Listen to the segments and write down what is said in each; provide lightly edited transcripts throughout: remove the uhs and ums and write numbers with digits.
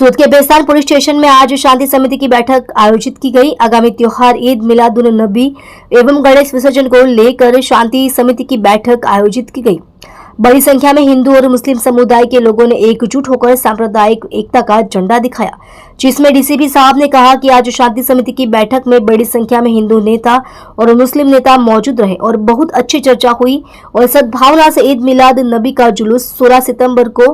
सूरत के Bestan police station में आज शांति समिति की बैठक आयोजित की गई। आगामी त्योहार ईद मिलादुन नबी एवं गणेश विसर्जन को लेकर शांति समिति की बैठक आयोजित की गई। बड़ी संख्या में हिंदू और मुस्लिम समुदाय के लोगों ने एकजुट होकर सांप्रदायिक एकता का झंडा दिखाया, जिसमें डीसीपी साहब ने कहा कि आज शांति समिति की बैठक में बड़ी संख्या में हिंदू नेता और मुस्लिम नेता मौजूद रहे और बहुत अच्छी चर्चा हुई और सद्भावना से ईद मिलाद नबी का जुलूस 16 सितंबर को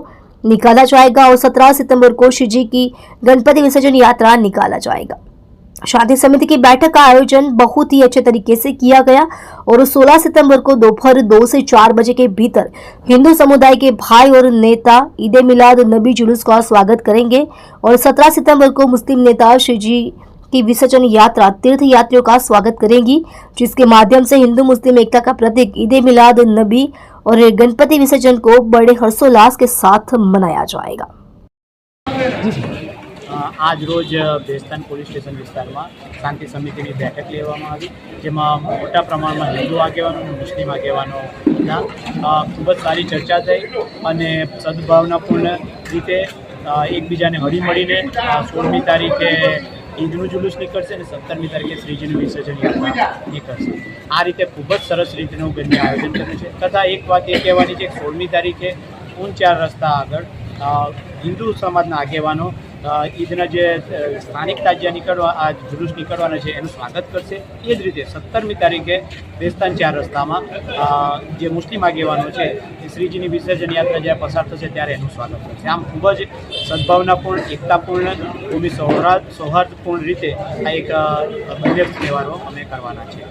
निकाला जाएगा और 17 सितंबर को श्री जी की गणपति विसर्जन यात्रा निकाला जाएगा। शांति समिति की बैठक का आयोजन बहुत ही अच्छे तरीके से किया गया और 16 सितंबर को दोपहर 2 से 4 बजे के भीतर हिंदू समुदाय के भाई और नेता ईद मिलाद नबी जुलूस का स्वागत करेंगे और 17 सितंबर को मुस्लिम नेता श्री जी की विसर्जन यात्रा तीर्थ यात्रियों का स्वागत करेंगी, जिसके माध्यम से हिंदू मुस्लिम एकता का प्रतीक ईद मिलाद नबी और गणपति विसर्जन को बड़े हर्षोल्लास के साथ मनाया जाएगा। आज रोज बेस्तान पोलीस स्टेशन विस्तार में शांति समिति की बैठक लेवामां आवी, जेमां मोटा प्रमाण में हिंदू आगेवानो मुस्लिम आगेवानो खूब ज सारी चर्चा थई अने सद्भावनापूर्ण रीते एकबीजाने हळीमळीने 16મી तारीखे ईदनु जुलूस निकळशे અને 17મી तारीखे श्रीजीનું विसर्जन यात्रा निकळशे। आ रीते खूब ज सरस रीतेनुं બંને आयोजन कर्युं छे। तथा एक बात ए कहेवानी छे कि 16મી तारीखे ऊन 4 रस्ता आगळ हिंदू समाजना आगेवानो ईदना जे स्थानिक ताजिया निकळवा आ जुलूस निकळवाना छे एनुं स्वागत करशे। ए ज रीते 17મી तारीखे बेस्तान 4 रस्तामां जे मुस्लिम आगेवानो छे श्रीजीनी विसर्जन यात्रा ज्यारे पसार थशे त्यारे एनुं स्वागत करशे। आम खूब ज सद्भावनापूर्ण एकतापूर्ण खूब सौहार्दपूर्ण रीते आ एक બંને તહેવારો અમે કરવાના છે।